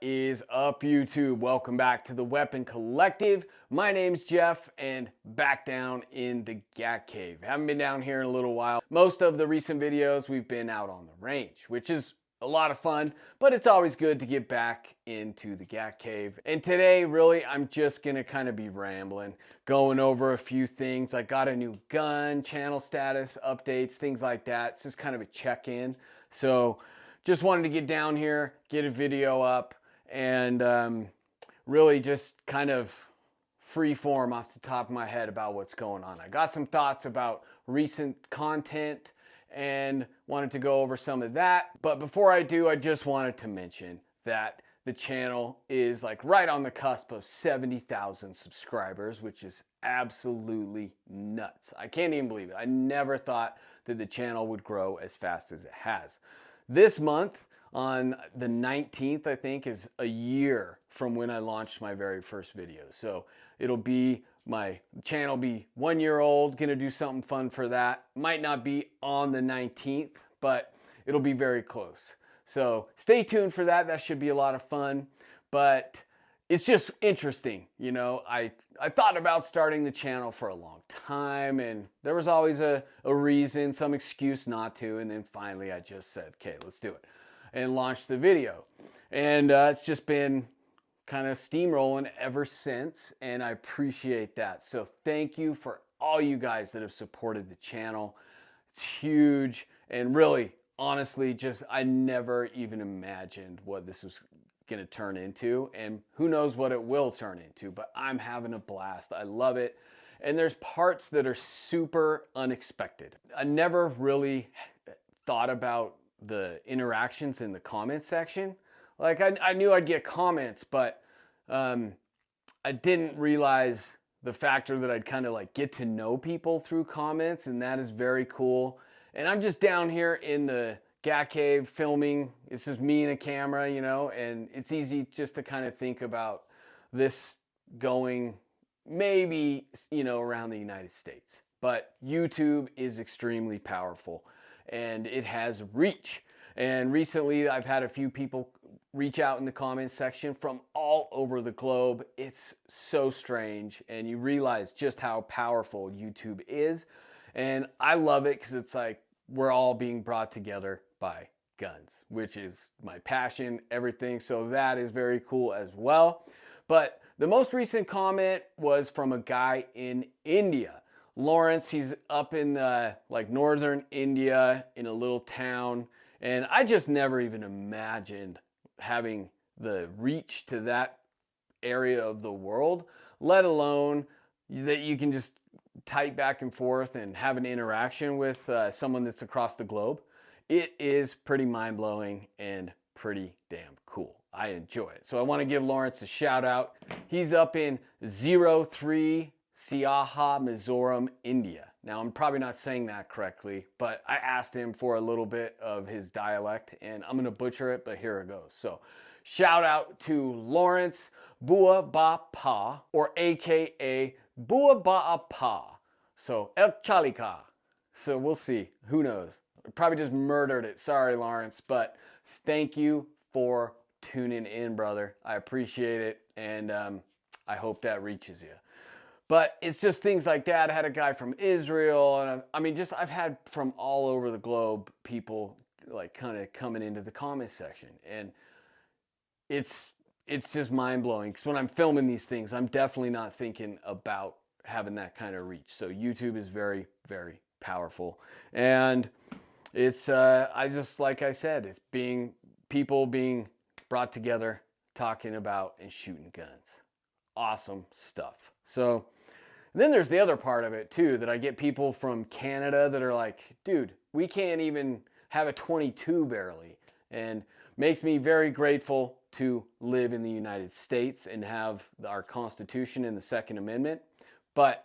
is up, YouTube? Welcome back to the Weapon Collective. My name's Jeff, and back down in the Gat Cave. Haven't been down here in a little while. Most of the recent videos we've been out on the range, which is a lot of fun, but it's always good to get back into the Gat Cave. And today, really, I'm just gonna kind of be rambling, going over a few things. I got a new gun, channel status updates, things like that. It's just kind of a check-in. So just wanted to get down here, get a video up, and really just kind of free form off the top of my head about what's going on. I got some thoughts about recent content and wanted to go over some of that. But before I do, I just wanted to mention that the channel is like right on the cusp of 70,000 subscribers, which is absolutely nuts. I can't even believe it. I never thought that the channel would grow as fast as it has. This month, on the 19th, I think, is a year from when I launched my very first video. So it'll be, my channel be 1 year old, gonna do something fun for that. Might not be on the 19th, but it'll be very close. So stay tuned for that. That should be a lot of fun. But it's just interesting, you know. I thought about starting the channel for a long time, and there was always a reason, some excuse not to, and then finally I just said, okay, let's do it, and launched the video. And it's just been kind of steamrolling ever since, and I appreciate that. So thank you for all you guys that have supported the channel. It's huge, and really, honestly, just I never even imagined what this was gonna turn into, and who knows what it will turn into, but I'm having a blast. I love it. And there's parts that are super unexpected. I never really thought about the interactions in the comment section. Like I knew I'd get comments, but I didn't realize the factor that I'd kind of like get to know people through comments, and that is very cool. And I'm just down here in the Gat Cave filming. It's just me and a camera, you know, and it's easy just to kind of think about this going maybe, you know, around the United States. But YouTube is extremely powerful, and it has reach. And recently I've had a few people reach out in the comments section from all over the globe. It's so strange, and you realize just how powerful YouTube is. And I love it because it's like we're all being brought together by guns, which is my passion, everything. So that is very cool as well. But the most recent comment was from a guy in India. Lawrence, he's up in like northern India in a little town. And I just never even imagined having the reach to that area of the world, let alone that you can just type back and forth and have an interaction with someone that's across the globe. It is pretty mind-blowing and pretty damn cool. I enjoy it. So I want to give Lawrence a shout out. He's up in 03 Siaha, Mizoram, India. Now, I'm probably not saying that correctly, but I asked him for a little bit of his dialect, and I'm going to butcher it, but here it goes. So shout out to Lawrence Bua Ba Pa, or AKA Bua Ba Pa. So El Chalika. So we'll see. Who knows? Probably just murdered it. Sorry, Lawrence, but thank you for tuning in, brother. I appreciate it, and I hope that reaches you. But it's just things like that. I had a guy from Israel, and I mean, just I've had from all over the globe people like kind of coming into the comment section, and it's just mind-blowing because when I'm filming these things, I'm definitely not thinking about having that kind of reach. So YouTube is very, very powerful, and it's I just, like I said, it's people being brought together, talking about and shooting guns. Awesome stuff. So then there's the other part of it too, that I get people from Canada that are like, dude, we can't even have a 22 barely, and makes me very grateful to live in the United States and have our Constitution and the Second Amendment. But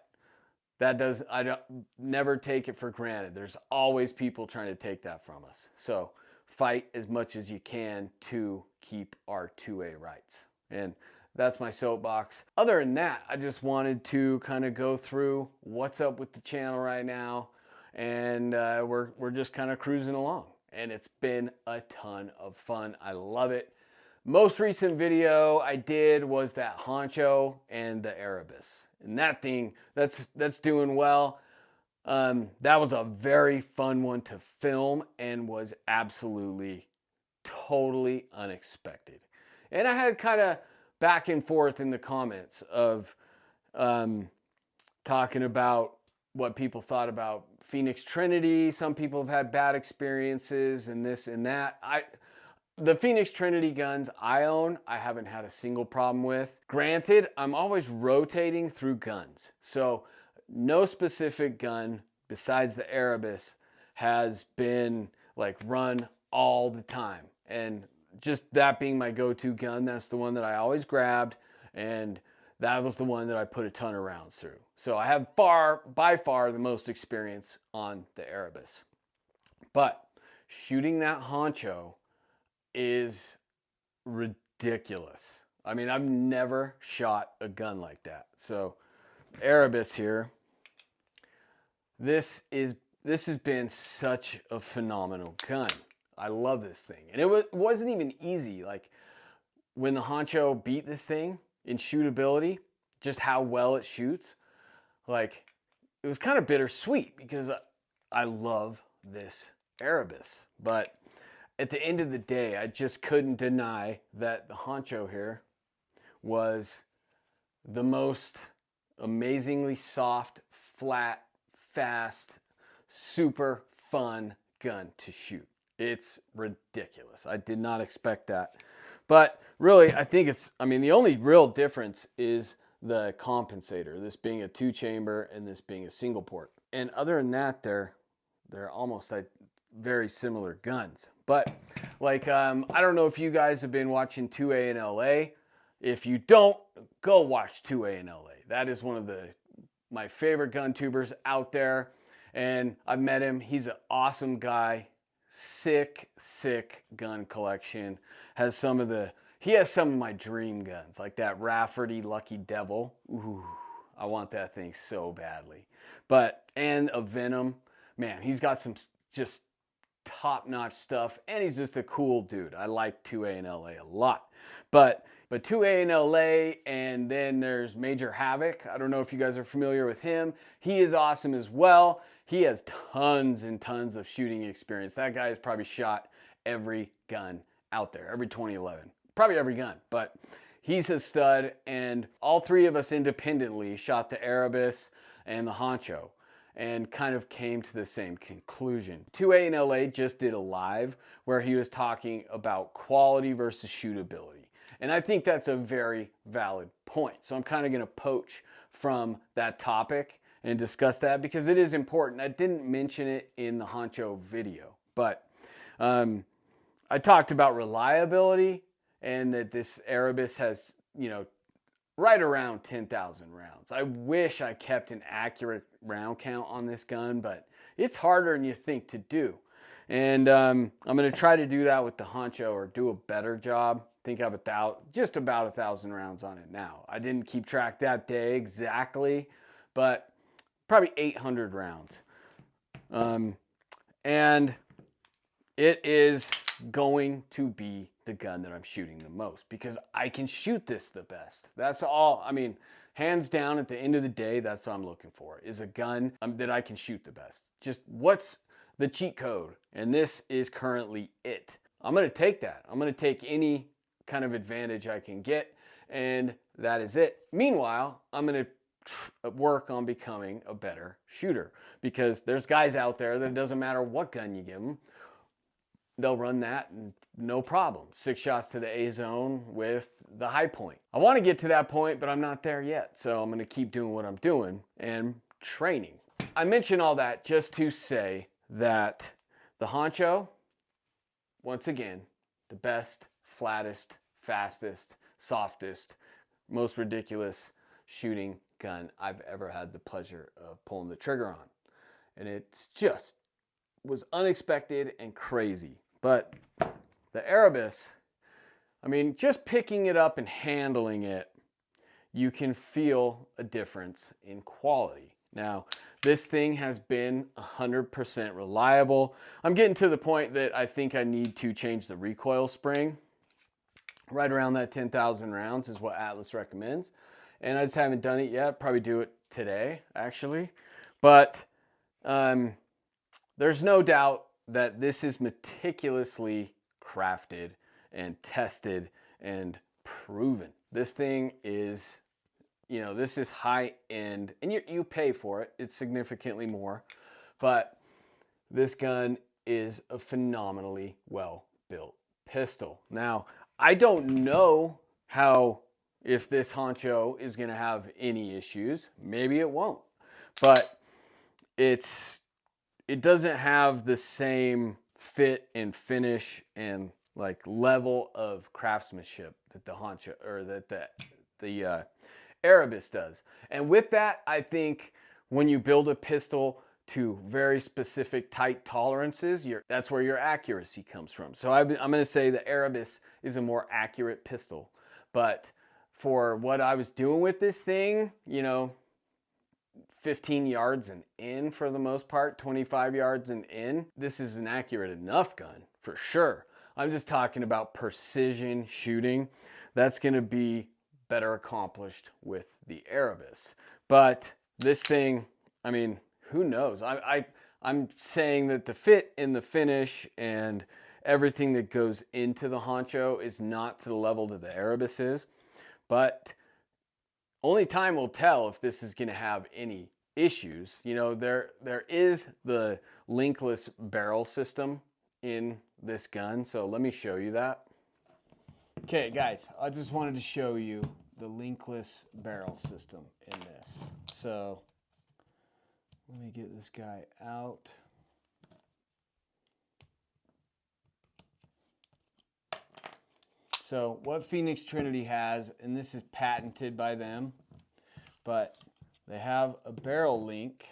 that does, I don't never take it for granted. There's always people trying to take that from us. So fight as much as you can to keep our 2A rights. And that's my soapbox. Other than that, I just wanted to kind of go through what's up with the channel right now. And we're just kind of cruising along. And it's been a ton of fun. I love it. Most recent video I did was that Honcho and the Erebus. And that thing, that's doing well. That was a very fun one to film and was absolutely, totally unexpected. And I had kind of back and forth in the comments of talking about what people thought about Phoenix Trinity. Some people have had bad experiences and this and that. The Phoenix Trinity guns I own, I haven't had a single problem with. Granted, I'm always rotating through guns. So no specific gun besides the Erebus has been like run all the time. And just that being my go-to gun, that's the one that I always grabbed. And that was the one that I put a ton of rounds through. So I have by far the most experience on the Erebus. But shooting that Honcho is ridiculous. I mean, I've never shot a gun like that. So Erebus here, this has been such a phenomenal gun. I love this thing. And it wasn't even easy. Like when the Honcho beat this thing in shootability, just how well it shoots, like it was kind of bittersweet because I love this Erebus. But at the end of the day, I just couldn't deny that the Honcho here was the most amazingly soft, flat, fast, super fun gun to shoot. It's ridiculous. I did not expect that. But really, I think the only real difference is the compensator, this being a 2-chamber and this being a single port. And other than that, they're almost like very similar guns. But like, I don't know if you guys have been watching 2A in LA. If you don't, go watch 2A in LA. That is one of my favorite gun tubers out there. And I've met him. He's an awesome guy. Sick gun collection. He has some of my dream guns, like that Rafferty Lucky Devil. Ooh, I want that thing so badly. And a Venom. Man, he's got some just top-notch stuff, and he's just a cool dude. I like 2A in LA a lot. But 2A in LA, and then there's Major Havoc. I don't know if you guys are familiar with him. He is awesome as well. He has tons and tons of shooting experience. That guy has probably shot every gun out there, every 2011. Probably every gun, but he's a stud, and all three of us independently shot the Erebus and the Honcho and kind of came to the same conclusion. 2A in LA just did a live where he was talking about quality versus shootability. And I think that's a very valid point. So I'm kind of going to poach from that topic and discuss that because it is important. I didn't mention it in the Honcho video, but I talked about reliability and that this Erebus has, right around 10,000 rounds. I wish I kept an accurate round count on this gun, but it's harder than you think to do. And I'm going to try to do that with the Honcho or do a better job. I think I have just about 1,000 rounds on it now. I didn't keep track that day exactly, but probably 800 rounds. And it is going to be the gun that I'm shooting the most because I can shoot this the best. That's all. Hands down, at the end of the day, that's what I'm looking for, is a gun that I can shoot the best. Just what's the cheat code? And this is currently it. I'm going to take that. I'm going to take any kind of advantage I can get, and that is it. Meanwhile, I'm going to work on becoming a better shooter because there's guys out there that it doesn't matter what gun you give them, they'll run that and no problem. 6 shots to the A zone with the high point. I want to get to that point, but I'm not there yet. So I'm going to keep doing what I'm doing and training. I mention all that just to say that the Honcho, once again, the best, flattest, fastest, softest, most ridiculous shooting gun I've ever had the pleasure of pulling the trigger on. And it's just was unexpected and crazy. But the Erebus, just picking it up and handling it, you can feel a difference in quality. Now, this thing has been 100% reliable. I'm getting to the point that I think I need to change the recoil spring. Right around that 10,000 rounds is what Atlas recommends. And I just haven't done it yet. Probably do it today, actually. But there's no doubt that this is meticulously crafted and tested and proven. This thing is, this is high end, and you pay for it. It's significantly more, but this gun is a phenomenally well built pistol. Now, I don't know if this honcho is going to have any issues. Maybe it won't, but it doesn't have the same fit and finish and like level of craftsmanship that the honcho or that the Erebus does. And with that, I think when you build a pistol to very specific tight tolerances, that's where your accuracy comes from. So I'm going to say the Erebus is a more accurate pistol. But for what I was doing with this thing, 15 yards and in for the most part, 25 yards and in, this is an accurate enough gun for sure. I'm just talking about precision shooting. That's going to be better accomplished with the Erebus. But this thing, I mean, who knows? I'm saying that the fit and the finish and everything that goes into the honcho is not to the level that the Erebus is. But only time will tell if this is going to have any issues. There is the linkless barrel system in this gun. So let me show you that. Okay, guys, I just wanted to show you the linkless barrel system in this. So let me get this guy out. So what Phoenix Trinity has, and this is patented by them, but they have a barrel link,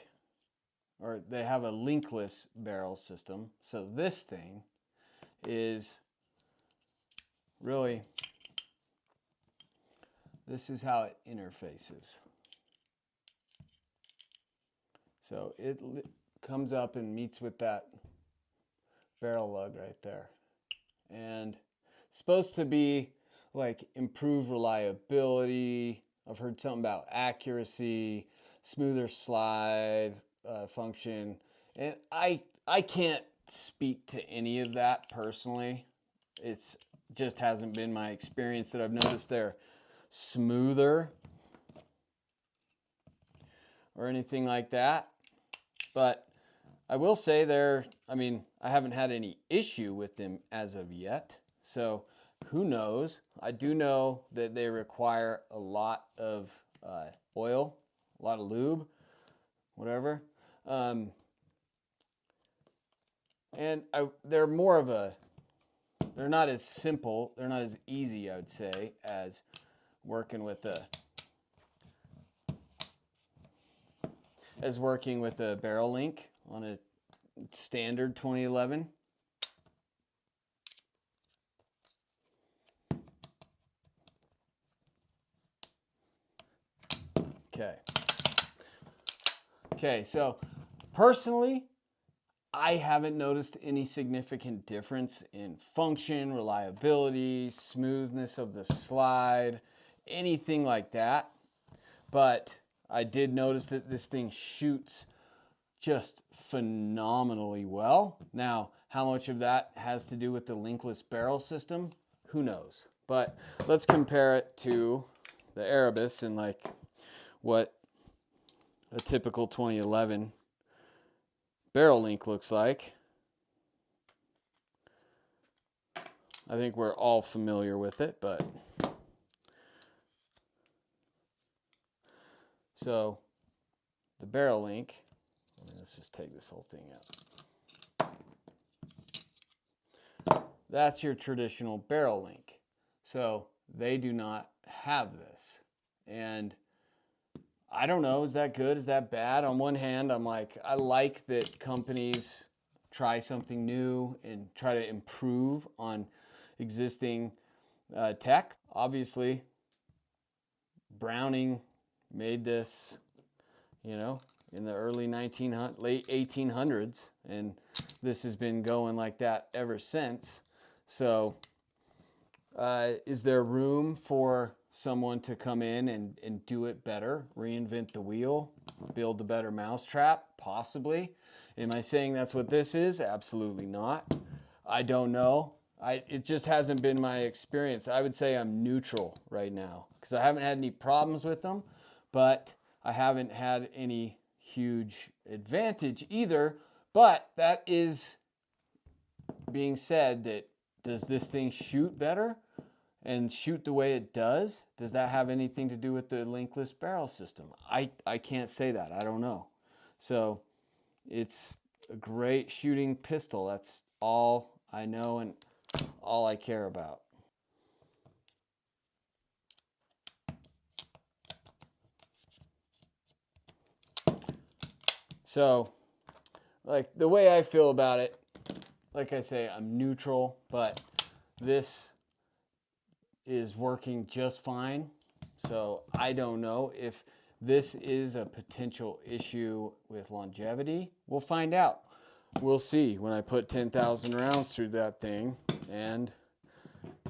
or they have a linkless barrel system. So this thing is really, this is how it interfaces. So it comes up and meets with that barrel lug right there. And it's supposed to be like improved reliability. I've heard something about accuracy, smoother slide function. And I can't speak to any of that personally. It's just hasn't been my experience that I've noticed they're smoother or anything like that. But I will say I haven't had any issue with them as of yet. So who knows? I do know that they require a lot of oil, a lot of lube, whatever. And they're not as simple, they're not as easy, I would say, as working with a barrel link on a standard 2011. Okay, so personally, I haven't noticed any significant difference in function, reliability, smoothness of the slide, anything like that. But I did notice that this thing shoots just phenomenally well. Now, how much of that has to do with the linkless barrel system? Who knows? But let's compare it to the Erebus and like what a typical 2011 barrel link looks like. I think we're all familiar with it, but so the barrel link, let's just take this whole thing out. That's your traditional barrel link. So they do not have this. And I don't know, is that good? Is that bad? On one hand, I'm like, I like that companies try something new and try to improve on existing tech. Obviously, Browning made this, in the early late 1800s, and this has been going like that ever since. So Is there room for someone to come in and do it better, reinvent the wheel, build a better mousetrap? Possibly. Am I saying that's what this is? Absolutely not. I don't know. It just hasn't been my experience. I would say I'm neutral right now because I haven't had any problems with them, but I haven't had any huge advantage either. But that is being said, that does this thing shoot better and shoot the way it does? Does that have anything to do with the linkless barrel system? I can't say that. I don't know. So it's a great shooting pistol. That's all I know and all I care about. So, like, the way I feel about it, like I say, I'm neutral, but this is working just fine. So I don't know if this is a potential issue with longevity. We'll find out. We'll see when I put 10,000 rounds through that thing and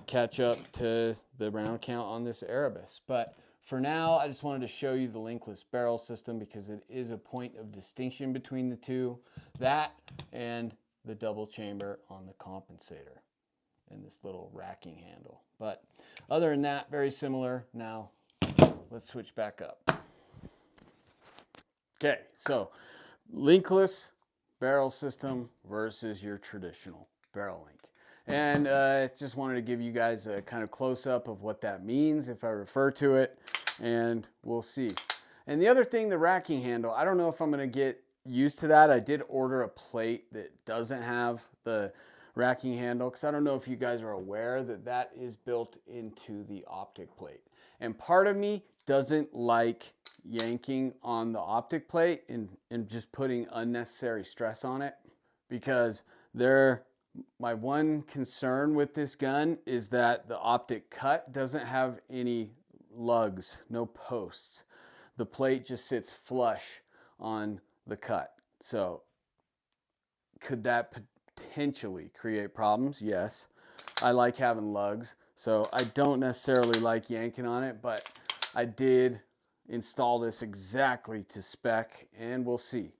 catch up to the round count on this Erebus. But for now, I just wanted to show you the linkless barrel system because it is a point of distinction between the two. That and the double chamber on the compensator and this little racking handle. But other than that, very similar. Now, let's switch back up. Okay, so linkless barrel system versus your traditional barrel link. And just wanted to give you guys a kind of close-up of what that means if I refer to it, and we'll see. And the other thing, the racking handle, I don't know if I'm going to get used to that. I did order a plate that doesn't have the racking handle because I don't know if you guys are aware that that is built into the optic plate. And part of me doesn't like yanking on the optic plate and just putting unnecessary stress on it, because my one concern with this gun is that the optic cut doesn't have any lugs, no posts. The plate just sits flush on the cut. So could that potentially create problems? Yes. I like having lugs, so I don't necessarily like yanking on it, but I did install this exactly to spec, and we'll see.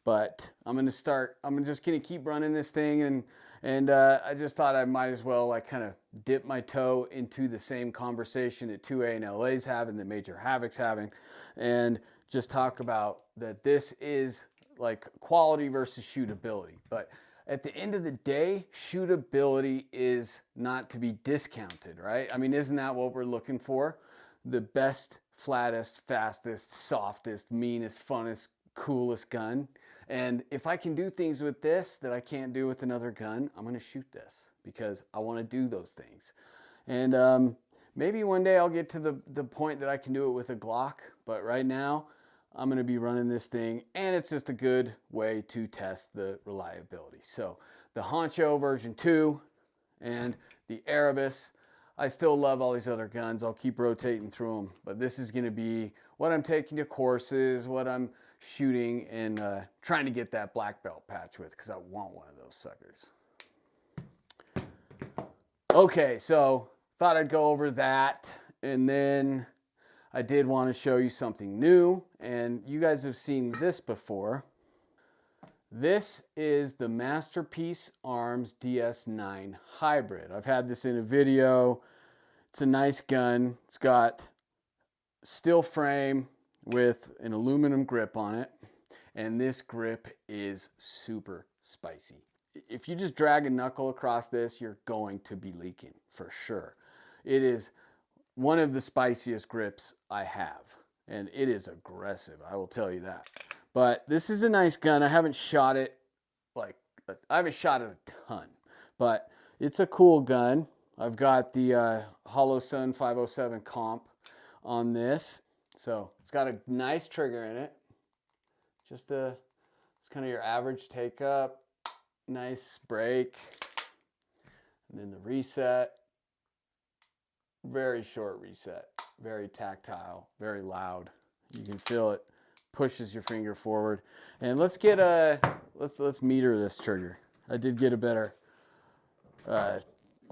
But I'm just gonna keep running this thing, and I just thought I might as well like kind of dip my toe into the same conversation that 2A and LA's having, that Major Havoc's having, and just talk about that this is like quality versus shootability. But at the end of the day, shootability is not to be discounted, right? I mean, isn't that what we're looking for? The best, flattest, fastest, softest, meanest, funnest, coolest gun. And if I can do things with this that I can't do with another gun, I'm gonna shoot this because I wanna do those things. And maybe one day I'll get to the point that I can do it with a Glock, but right now, I'm gonna be running this thing, and it's just a good way to test the reliability. So the Honcho version 2 and the Erebus, I still love all these other guns. I'll keep rotating through them, but this is gonna be what I'm taking to courses, what I'm shooting, and trying to get that black belt patch with, because I want one of those suckers. Okay, so thought I'd go over that, and then I did want to show you something new, and you guys have seen this before. This is the Masterpiece Arms DS9 Hybrid. I've had this in a video. It's a nice gun. It's got steel frame with an aluminum grip on it, and this grip is super spicy. If you just drag a knuckle across this, you're going to be leaking for sure. It is one of the spiciest grips I have, and it is aggressive, I will tell you that. But this is a nice gun. I haven't shot it a ton, but it's a cool gun. I've got the Holosun 507 comp on this, so it's got a nice trigger in it. It's kind of your average take up, nice break, and then the reset. Very short reset, very tactile, very loud. You can feel it pushes your finger forward. And let's meter this trigger. I did get a better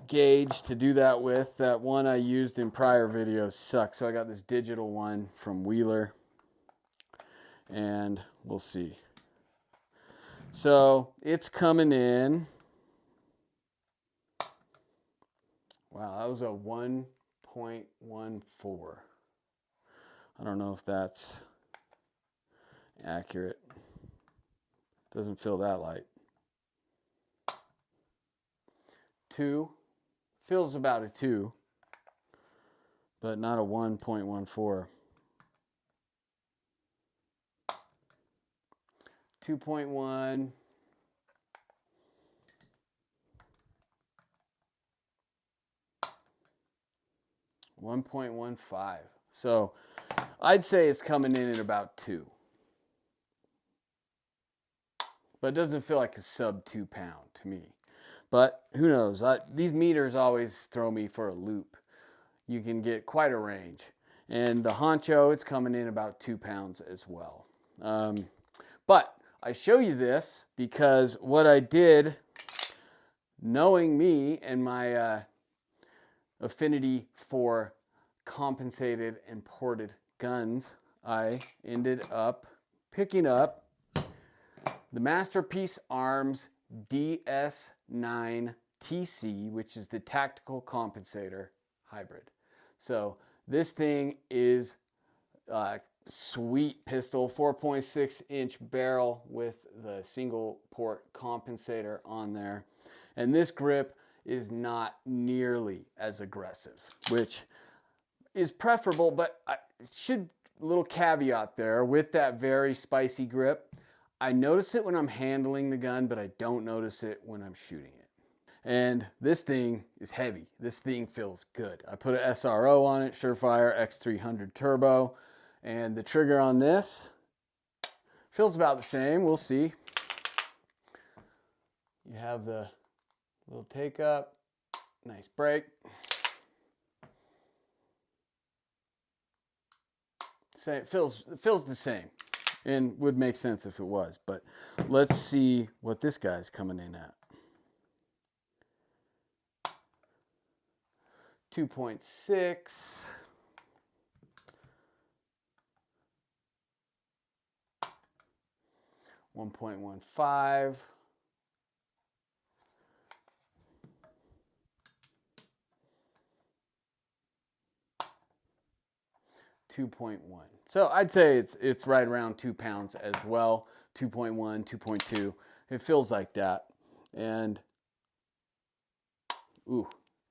gauge to do that with. That one I used in prior videos sucks, so I got this digital one from Wheeler, and we'll see. So it's coming in. Wow, that was a 1.14. I don't know if that's accurate. Doesn't feel that light. 2 feels about a 2, but not a 1.14. 2.1. 1.15. So I'd say it's coming in at about 2. But it doesn't feel like a sub 2 pound to me. But who knows? These meters always throw me for a loop. You can get quite a range. And the Honcho, it's coming in about 2 pounds as well. But I show you this because what I did, knowing me and my affinity for compensated and ported guns, I ended up picking up the Masterpiece Arms DS9 TC, which is the Tactical Compensator Hybrid. So this thing is a sweet pistol, 4.6-inch barrel with the single port compensator on there. And this grip is not nearly as aggressive, which is preferable, but little caveat there with that very spicy grip. I notice it when I'm handling the gun, but I don't notice it when I'm shooting it. And this thing is heavy. This thing feels good. I put an SRO on it, Surefire X300 Turbo, and the trigger on this feels about the same. We'll see. You have the little take up, nice break. It feels the same, and would make sense if it was, but let's see what this guy's coming in at. 2.6. 1.15. 2.1. So I'd say it's right around 2 pounds as well. 2.1, 2.2. It feels like that. And ooh,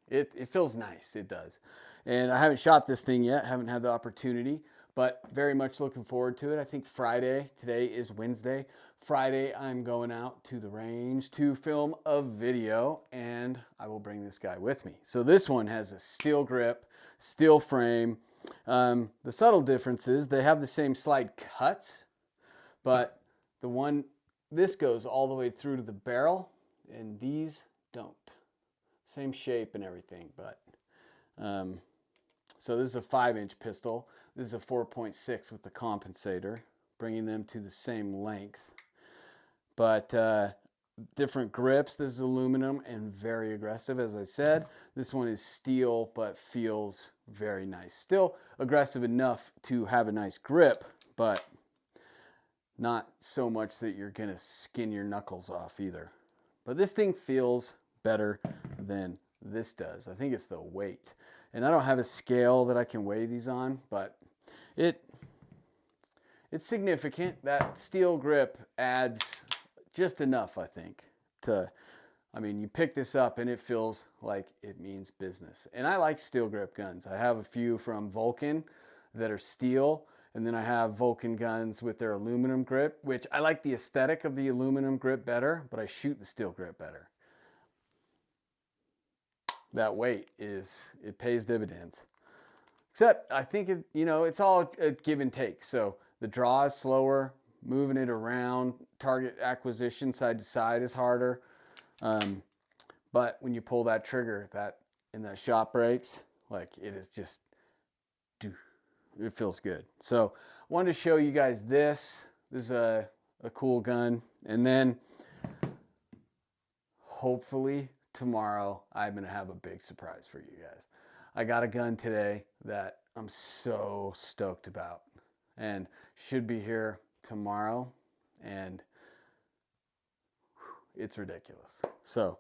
it feels nice. It does. And I haven't shot this thing yet. Haven't had the opportunity, but very much looking forward to it. I think Friday, today is Wednesday. Friday, I'm going out to the range to film a video, and I will bring this guy with me. So this one has a steel grip, steel frame. The subtle difference is they have the same slide cuts, but this goes all the way through to the barrel, and these don't. Same shape and everything, but so this is a 5-inch pistol. This is a 4.6 with the compensator, bringing them to the same length. But different grips. This is aluminum and very aggressive, as I said. This one is steel, but feels very nice. Still aggressive enough to have a nice grip, but not so much that you're gonna skin your knuckles off either. But this thing feels better than this does. I think it's the weight. And I don't have a scale that I can weigh these on, but it's significant. That steel grip adds just enough, I think, you pick this up and it feels like it means business. And I like steel grip guns. I have a few from Vulcan that are steel, and then I have Vulcan guns with their aluminum grip, which I like the aesthetic of the aluminum grip better, but I shoot the steel grip better. That weight it pays dividends. Except I think it's all a give and take. So the draw is slower, moving it around, target acquisition side to side is harder. But when you pull that trigger, that shot breaks, like it is just, it feels good. So I wanted to show you guys this. This is a cool gun. And then hopefully tomorrow I'm going to have a big surprise for you guys. I got a gun today that I'm so stoked about and should be here tomorrow, and it's ridiculous. So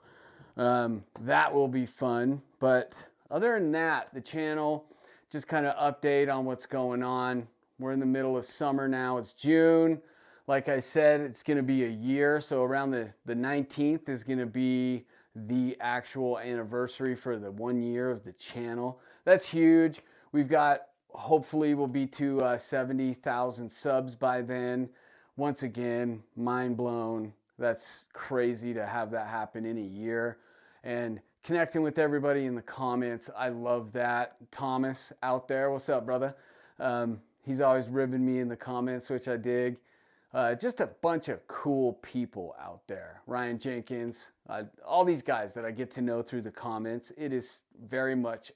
that will be fun. But other than that, the channel, just kind of update on what's going on. We're in the middle of summer now. It's June. Like I said, it's going to be a year. So around the 19th is going to be the actual anniversary for the 1 year of the channel. That's huge. We've got, hopefully we'll be to 70,000 subs by then. Once again, mind blown. That's crazy to have that happen in a year. And connecting with everybody in the comments, I love that. Thomas out there, what's up, brother? He's always ribbing me in the comments, which I dig. Just a bunch of cool people out there. Ryan Jenkins, all these guys that I get to know through the comments. It is very much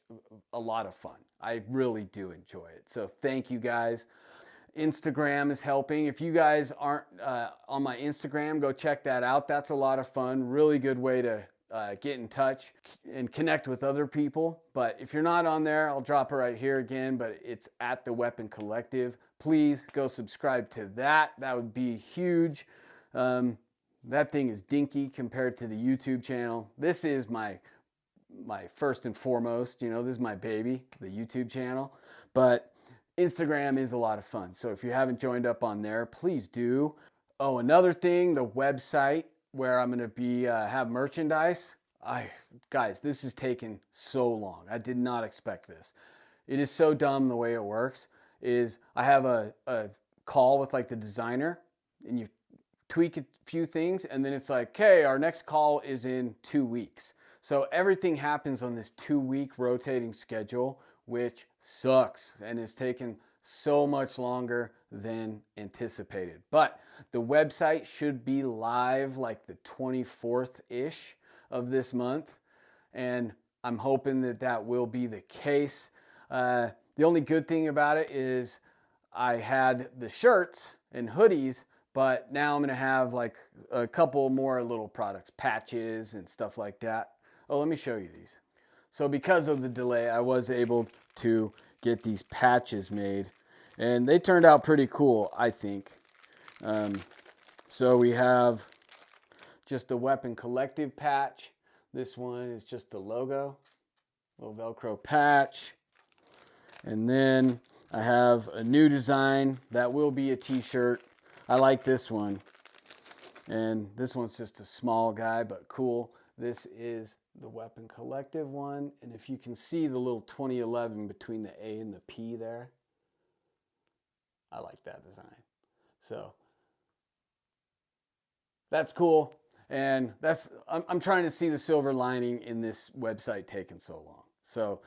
a lot of fun. I really do enjoy it. So thank you guys. Instagram is helping. If you guys aren't on my Instagram, go check that out. That's a lot of fun. Really good way to get in touch and connect with other people. But if you're not on there, I'll drop it right here again, but it's at The Weapon Collective. Please go subscribe to that. That would be huge. That thing is dinky compared to the YouTube channel. This is my first and foremost, you know, this is my baby, the YouTube channel. But Instagram is a lot of fun. So if you haven't joined up on there, please do. Oh, another thing, the website where I'm going to be have merchandise. Guys, this has taken so long. I did not expect this. It is so dumb the way it works. Is I have a call with like the designer, and you tweak a few things, and then it's like, okay, our next call is in 2 weeks. So everything happens on this 2-week rotating schedule, which sucks and has taken so much longer than anticipated. But the website should be live like the 24th-ish of this month, and I'm hoping that that will be the case. The only good thing about it is I had the shirts and hoodies, but now I'm going to have like a couple more little products, patches and stuff like that. Oh, let me show you these. So because of the delay, I was able to get these patches made, and they turned out pretty cool, I think. So we have just the Weapon Collective patch. This one is just the logo, little Velcro patch. And then I have a new design that will be a t-shirt. I like this one. And this one's just a small guy, but cool. This is the Weapon Collective one. And if you can see the little 2011 between the A and the P there, I like that design. So that's cool. And that's, I'm trying to see the silver lining in this website taking so long. So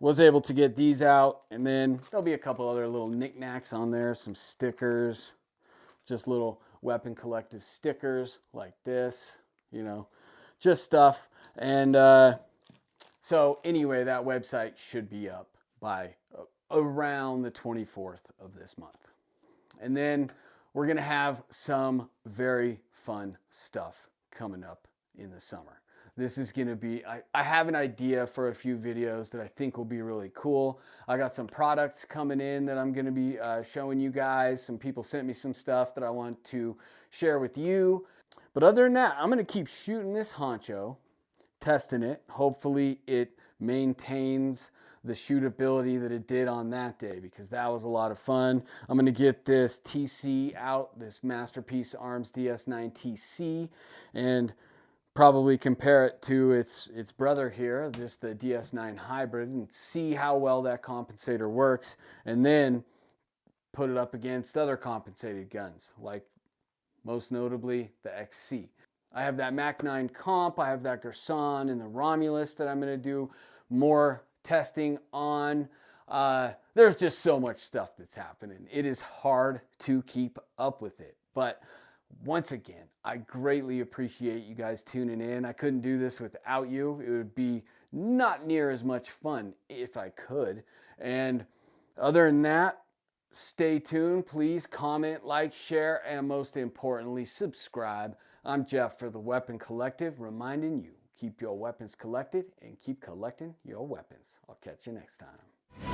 was able to get these out, and then there'll be a couple other little knickknacks on there, some stickers, just little Weapon Collective stickers like this, you know, just stuff. And so anyway, that website should be up by around the 24th of this month. And then we're going to have some very fun stuff coming up in the summer. This is going to be, I have an idea for a few videos that I think will be really cool. I got some products coming in that I'm going to be showing you guys. Some people sent me some stuff that I want to share with you. But other than that, I'm going to keep shooting this honcho, testing it. Hopefully it maintains the shootability that it did on that day, because that was a lot of fun. I'm going to get this TC out, this Masterpiece Arms DS9 TC, and probably compare it to its brother here, just the DS9 Hybrid, and see how well that compensator works, and then put it up against other compensated guns, like most notably the XC. I have that Mac 9 comp, I have that Girsan and the Romulus that I'm going to do more testing on. There's just so much stuff that's happening. It is hard to keep up with it, but once again, I greatly appreciate you guys tuning in. I couldn't do this without you. It would be not near as much fun if I could. And other than that, stay tuned. Please comment, like, share, and most importantly, subscribe. I'm Jeff for the Weapon Collective, reminding you, Keep your weapons collected and keep collecting your weapons. I'll catch you next time.